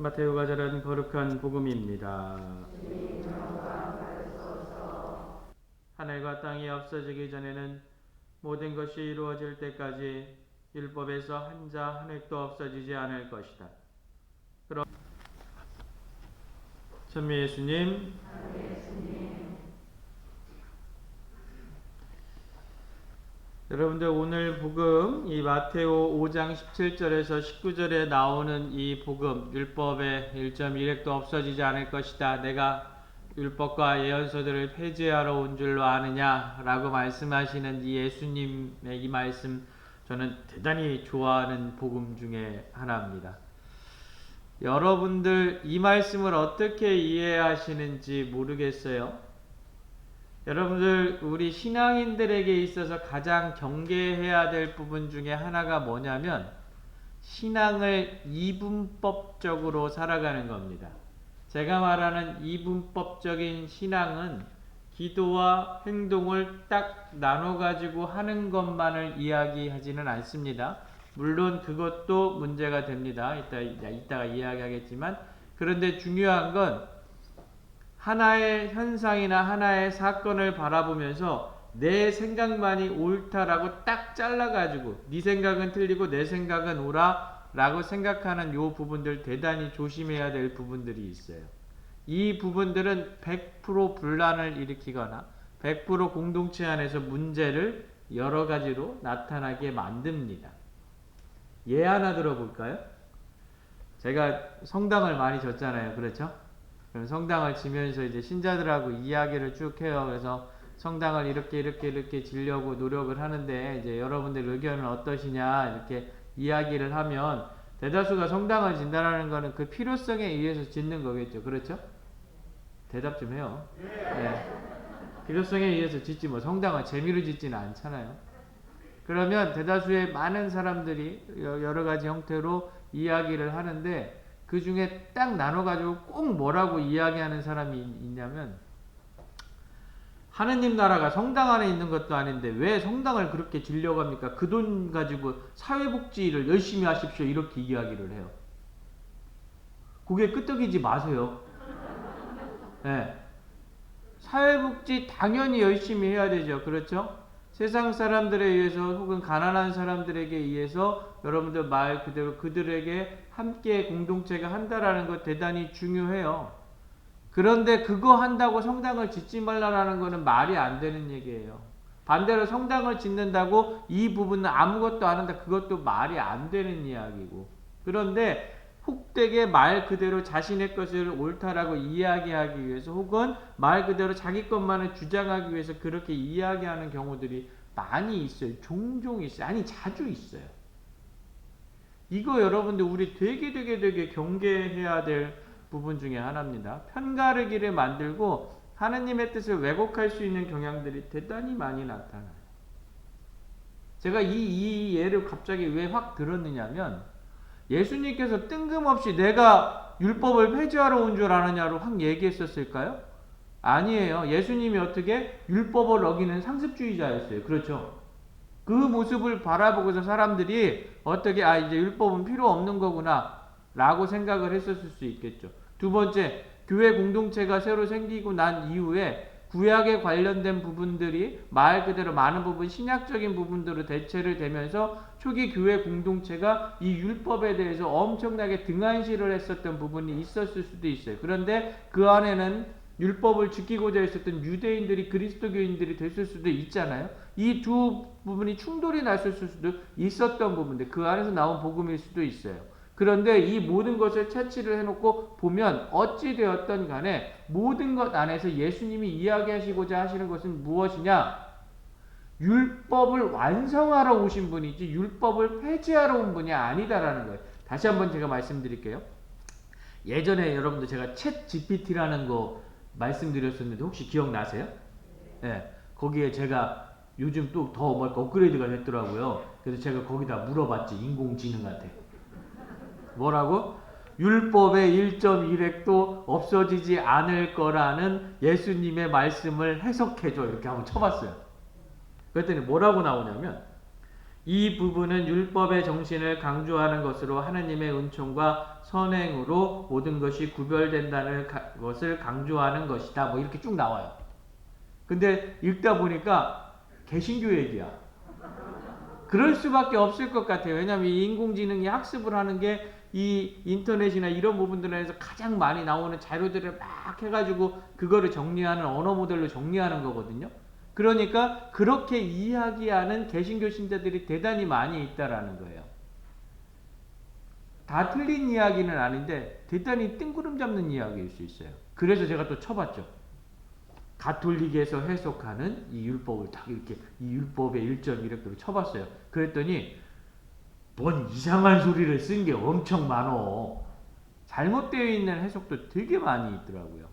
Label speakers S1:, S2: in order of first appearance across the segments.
S1: 마테오가 전한 거룩한 복음입니다. 하늘과 땅이 없어지기 전에는 모든 것이 이루어질 때까지 율법에서 한 자 한 획도 없어지지 않을 것이다. 그럼 천미 예수님, 여러분들 오늘 복음 이 마테오 5장 17절에서 19절에 나오는 이 복음 율법의 1.1획도 없어지지 않을 것이다. 내가 율법과 예언서들을 폐지하러 온 줄로 아느냐 라고 말씀하시는 이 예수님의 이 말씀, 저는 대단히 좋아하는 복음 중에 하나입니다. 여러분들 이 말씀을 어떻게 이해하시는지 모르겠어요. 여러분들 우리 신앙인들에게 있어서 가장 경계해야 될 부분 중에 하나가 뭐냐면 신앙을 이분법적으로 살아가는 겁니다. 제가 말하는 이분법적인 신앙은 기도와 행동을 딱 나눠 가지고 하는 것만을 이야기하지는 않습니다. 물론 그것도 문제가 됩니다. 이따가 이야기하겠지만, 그런데 중요한 건 하나의 현상이나 하나의 사건을 바라보면서 내 생각만이 옳다라고 딱 잘라가지고 네 생각은 틀리고 내 생각은 옳아 라고 생각하는 요 부분들, 대단히 조심해야 될 부분들이 있어요. 이 부분들은 100% 분란을 일으키거나 100% 공동체 안에서 문제를 여러 가지로 나타나게 만듭니다. 예 하나 들어볼까요? 제가 성당을 많이 졌잖아요. 그렇죠? 그럼 성당을 지면서 이제 신자들하고 이야기를 쭉 해요. 그래서 성당을 이렇게 지려고 노력을 하는데 이제 여러분들 의견은 어떠시냐 이렇게 이야기를 하면 대다수가 성당을 진다라는 거는 그 필요성에 의해서 짓는 거겠죠. 그렇죠? 대답 좀 해요. 네. 필요성에 의해서 짓지 뭐 성당을 재미로 짓지는 않잖아요. 그러면 대다수의 많은 사람들이 여러 가지 형태로 이야기를 하는데 그 중에 딱 나눠가지고 꼭 뭐라고 이야기하는 사람이 있냐면, 하느님 나라가 성당 안에 있는 것도 아닌데 왜 성당을 그렇게 지려고 합니까? 그 돈 가지고 사회복지를 열심히 하십시오 이렇게 이야기를 해요. 그게 끄떡이지 마세요. 네. 사회복지 당연히 열심히 해야 되죠. 그렇죠? 세상 사람들에 의해서 혹은 가난한 사람들에게 의해서 여러분들 말 그대로 그들에게 함께 공동체가 한다라는 것 대단히 중요해요. 그런데 그거 한다고 성당을 짓지 말라라는 거는 말이 안 되는 얘기예요. 반대로 성당을 짓는다고 이 부분은 아무것도 안 한다, 그것도 말이 안 되는 이야기고. 그런데 혹되게 말 그대로 자신의 것을 옳다라고 이야기하기 위해서 혹은 말 그대로 자기 것만을 주장하기 위해서 그렇게 이야기하는 경우들이 많이 있어요. 종종 있어요. 아니 자주 있어요. 이거 여러분들 우리 되게 경계해야 될 부분 중에 하나입니다. 편가르기를 만들고 하느님의 뜻을 왜곡할 수 있는 경향들이 대단히 많이 나타나요. 제가 이 예를 갑자기 왜 확 들었느냐면, 예수님께서 뜬금없이 내가 율법을 폐지하러 온 줄 아느냐로 확 얘기했었을까요? 아니에요. 예수님이 어떻게 율법을 어기는 상습주의자였어요. 그렇죠? 그 모습을 바라보고서 사람들이 어떻게 이제 율법은 필요 없는 거구나 라고 생각을 했었을 수 있겠죠. 두 번째, 교회 공동체가 새로 생기고 난 이후에 구약에 관련된 부분들이 말 그대로 많은 부분 신약적인 부분들로 대체를 되면서 초기 교회 공동체가 이 율법에 대해서 엄청나게 등한시를 했었던 부분이 있었을 수도 있어요. 그런데 그 안에는 율법을 지키고자 했었던 유대인들이 그리스도교인들이 됐을 수도 있잖아요. 이 두 부분이 충돌이 났을 수도 있었던 부분인데 그 안에서 나온 복음일 수도 있어요. 그런데 이 모든 것을 채취를 해놓고 보면 어찌 되었던 간에 모든 것 안에서 예수님이 이야기하시고자 하시는 것은 무엇이냐? 율법을 완성하러 오신 분이지 율법을 폐지하러 온 분이 아니다라는 거예요. 다시 한번 제가 말씀드릴게요. 예전에 여러분들 제가 챗 GPT라는 거 말씀드렸었는데 혹시 기억나세요? 네, 거기에 제가 요즘 또 더 업그레이드가 됐더라고요. 그래서 제가 거기다 물어봤지, 인공지능한테. 뭐라고? 율법의 1.1획도 없어지지 않을 거라는 예수님의 말씀을 해석해줘 이렇게 한번 쳐봤어요. 그랬더니 뭐라고 나오냐면 이 부분은 율법의 정신을 강조하는 것으로 하느님의 은총과 선행으로 모든 것이 구별된다는 것을 강조하는 것이다. 뭐 이렇게 쭉 나와요. 근데 읽다 보니까 개신교 얘기야. 그럴 수밖에 없을 것 같아요. 왜냐하면 이 인공지능이 학습을 하는 게 이 인터넷이나 이런 부분들에서 가장 많이 나오는 자료들을 막 해가지고 그거를 정리하는 언어 모델로 정리하는 거거든요. 그러니까 그렇게 이야기하는 개신교 신자들이 대단히 많이 있다라는 거예요. 다 틀린 이야기는 아닌데 대단히 뜬구름 잡는 이야기일 수 있어요. 그래서 제가 또 쳐봤죠. 가톨릭에서 해석하는 이 율법을 딱 이렇게 이 율법의 1점 이렇게 쳐봤어요. 그랬더니 뭔 이상한 소리를 쓴 게 엄청 많어. 잘못되어 있는 해석도 되게 많이 있더라고요.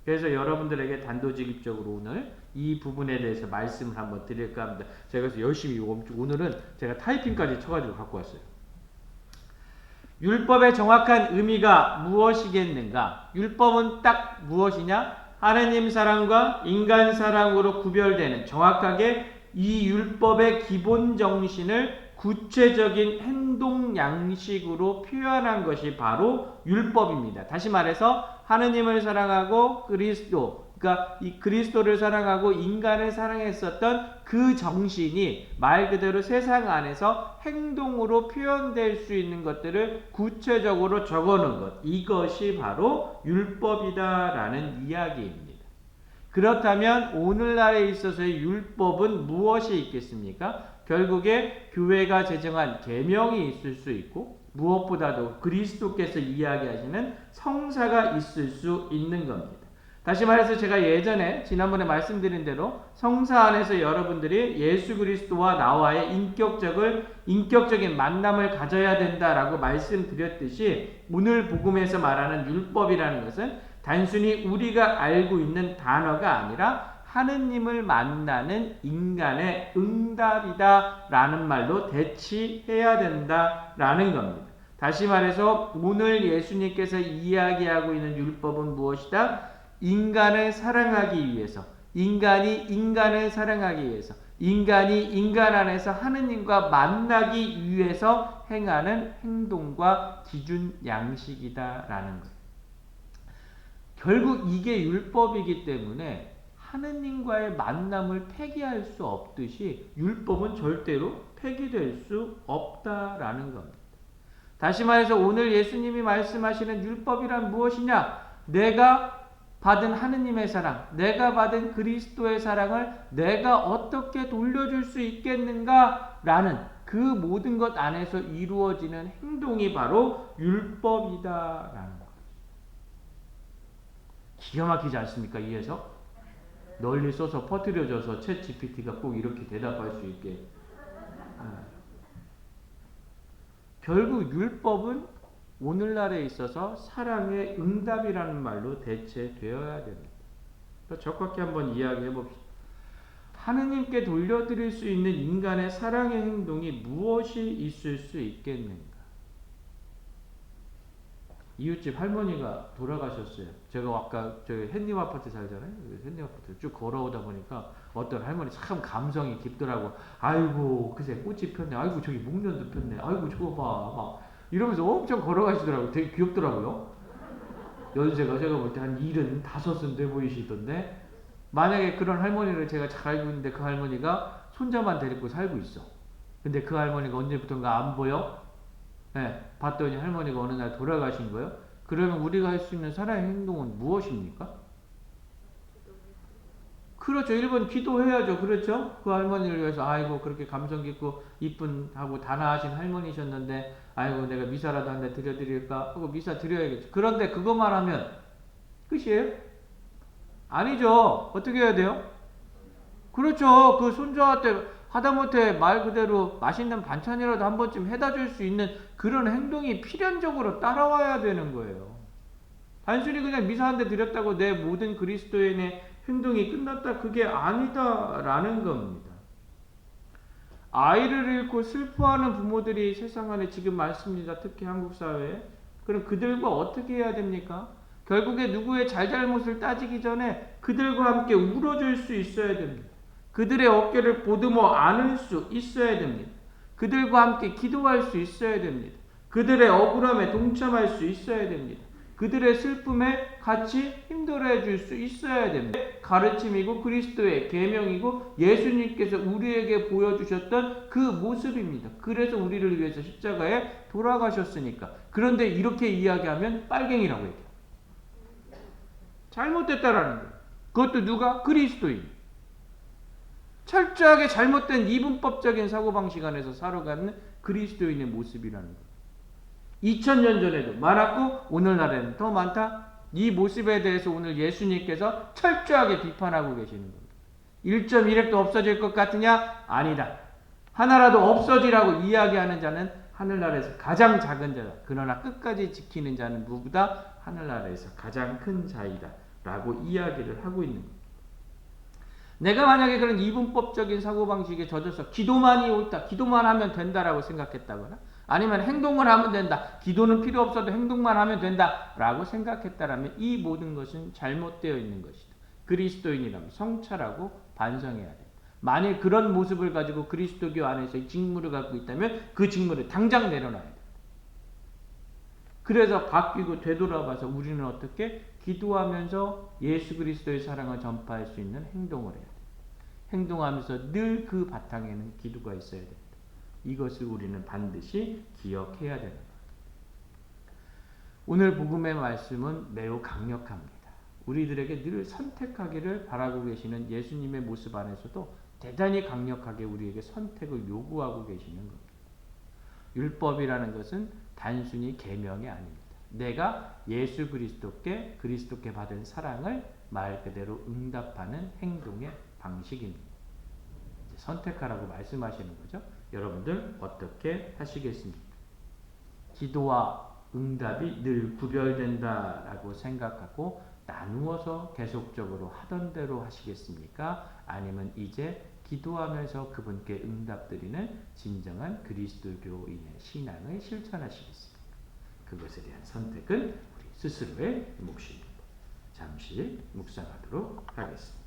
S1: 그래서 여러분들에게 단도직입적으로 오늘 이 부분에 대해서 말씀을 한번 드릴까 합니다. 제가 그래서 열심히 오늘은 제가 타이핑까지 쳐가지고 갖고 왔어요. 율법의 정확한 의미가 무엇이겠는가? 율법은 딱 무엇이냐? 하느님 사랑과 인간 사랑으로 구별되는 정확하게 이 율법의 기본 정신을 구체적인 행동 양식으로 표현한 것이 바로 율법입니다. 다시 말해서 하느님을 사랑하고 그러니까 이 그리스도를 사랑하고 인간을 사랑했었던 그 정신이 말 그대로 세상 안에서 행동으로 표현될 수 있는 것들을 구체적으로 적어놓은 것. 이것이 바로 율법이다라는 이야기입니다. 그렇다면 오늘날에 있어서의 율법은 무엇이 있겠습니까? 결국에 교회가 제정한 계명이 있을 수 있고 무엇보다도 그리스도께서 이야기하시는 성사가 있을 수 있는 겁니다. 다시 말해서 제가 예전에 지난번에 말씀드린 대로 성사 안에서 여러분들이 예수 그리스도와 나와의 인격적인 만남을 가져야 된다라고 말씀드렸듯이 오늘 복음에서 말하는 율법이라는 것은 단순히 우리가 알고 있는 단어가 아니라 하느님을 만나는 인간의 응답이다라는 말로 대치해야 된다라는 겁니다. 다시 말해서 오늘 예수님께서 이야기하고 있는 율법은 무엇이다? 인간을 사랑하기 위해서, 인간이 인간을 사랑하기 위해서, 인간이 인간 안에서 하느님과 만나기 위해서 행하는 행동과 기준 양식이다라는 거예요. 결국 이게 율법이기 때문에 하느님과의 만남을 폐기할 수 없듯이 율법은 절대로 폐기될 수 없다라는 겁니다. 다시 말해서 오늘 예수님이 말씀하시는 율법이란 무엇이냐? 내가 받은 하느님의 사랑, 내가 받은 그리스도의 사랑을 내가 어떻게 돌려줄 수 있겠는가라는 그 모든 것 안에서 이루어지는 행동이 바로 율법이다라는 거죠. 기가 막히지 않습니까? 이 해석? 널리 써서 퍼뜨려져서 챗 GPT가 꼭 이렇게 대답할 수 있게. 결국 율법은 오늘날에 있어서 사랑의 응답이라는 말로 대체되어야 됩니다. 적확히 한번 이야기해 봅시다. 하느님께 돌려드릴 수 있는 인간의 사랑의 행동이 무엇이 있을 수 있겠는가? 이웃집 할머니가 돌아가셨어요. 제가 아까 저기 햇님 아파트 살잖아요. 햇님 아파트 쭉 걸어오다 보니까 어떤 할머니 참 감성이 깊더라고. 아이고 그새 꽃이 폈네. 아이고 저기 목련도 폈네. 아이고 저거 봐. 막 이러면서 엄청 걸어가시더라고요. 되게 귀엽더라고요. 연세가 제가 볼 때 한 75은 돼 보이시던데 만약에 그런 할머니를 제가 잘 알고 있는데 그 할머니가 손자만 데리고 살고 있어. 근데 그 할머니가 언제부턴가 안 보여? 네, 봤더니 할머니가 어느 날 돌아가신 거예요. 그러면 우리가 할 수 있는 사랑의 행동은 무엇입니까? 그렇죠. 1번 기도해야죠. 그렇죠. 그 할머니를 위해서 아이고 그렇게 감성 깊고 이쁜 하고 단아하신 할머니셨는데 아이고 내가 미사라도 한 대 드려드릴까 하고 미사 드려야겠죠. 그런데 그것만 하면 끝이에요? 아니죠. 어떻게 해야 돼요? 그렇죠. 그 손자한테 하다못해 말 그대로 맛있는 반찬이라도 한 번쯤 해다 줄 수 있는 그런 행동이 필연적으로 따라와야 되는 거예요. 단순히 그냥 미사 한 대 드렸다고 내 모든 그리스도인의 행동이 끝났다. 그게 아니다라는 겁니다. 아이를 잃고 슬퍼하는 부모들이 세상 안에 지금 많습니다. 특히 한국 사회에. 그럼 그들과 어떻게 해야 됩니까? 결국에 누구의 잘잘못을 따지기 전에 그들과 함께 울어줄 수 있어야 됩니다. 그들의 어깨를 보듬어 안을 수 있어야 됩니다. 그들과 함께 기도할 수 있어야 됩니다. 그들의 억울함에 동참할 수 있어야 됩니다. 그들의 슬픔에 같이 힘들어해 줄 수 있어야 됩니다. 가르침이고 그리스도의 계명이고 예수님께서 우리에게 보여주셨던 그 모습입니다. 그래서 우리를 위해서 십자가에 돌아가셨으니까. 그런데 이렇게 이야기하면 빨갱이라고 얘기해요. 잘못됐다라는 거예요. 그것도 누가? 그리스도인. 철저하게 잘못된 이분법적인 사고방식 안에서 살아가는 그리스도인의 모습이라는 거예요. 2000년 전에도 많았고 오늘날에는 더 많다. 이 모습에 대해서 오늘 예수님께서 철저하게 비판하고 계시는 겁니다. 1.1핵도 없어질 것 같으냐? 아니다. 하나라도 없어지라고 이야기하는 자는 하늘나라에서 가장 작은 자다. 그러나 끝까지 지키는 자는 누구다? 하늘나라에서 가장 큰 자이다. 라고 이야기를 하고 있는 겁니다. 내가 만약에 그런 이분법적인 사고방식에 젖어서 기도만이 옳다, 기도만 하면 된다라고 생각했다거나 아니면 행동을 하면 된다, 기도는 필요 없어도 행동만 하면 된다라고 생각했다라면 이 모든 것은 잘못되어 있는 것이다. 그리스도인이라면 성찰하고 반성해야 된다. 만일 그런 모습을 가지고 그리스도교 안에서 직무를 갖고 있다면 그 직무를 당장 내려놔야 된다. 그래서 바뀌고 되돌아봐서 우리는 어떻게 기도하면서 예수 그리스도의 사랑을 전파할 수 있는 행동을 해야 됩니다. 행동하면서 늘 그 바탕에는 기도가 있어야 됩니다. 이것을 우리는 반드시 기억해야 됩니다. 오늘 복음의 말씀은 매우 강력합니다. 우리들에게 늘 선택하기를 바라고 계시는 예수님의 모습 안에서도 대단히 강력하게 우리에게 선택을 요구하고 계시는 겁니다. 율법이라는 것은 단순히 계명이 아닙니다. 내가 예수 그리스도께 받은 사랑을 말 그대로 응답하는 행동의 방식입니다. 선택하라고 말씀하시는 거죠. 여러분들 어떻게 하시겠습니까? 기도와 응답이 늘 구별된다라고 생각하고 나누어서 계속적으로 하던 대로 하시겠습니까? 아니면 이제 기도하면서 그분께 응답드리는 진정한 그리스도교인의 신앙을 실천하시겠습니까? 그것에 대한 선택은 우리 스스로의 몫입니다. 잠시 묵상하도록 하겠습니다.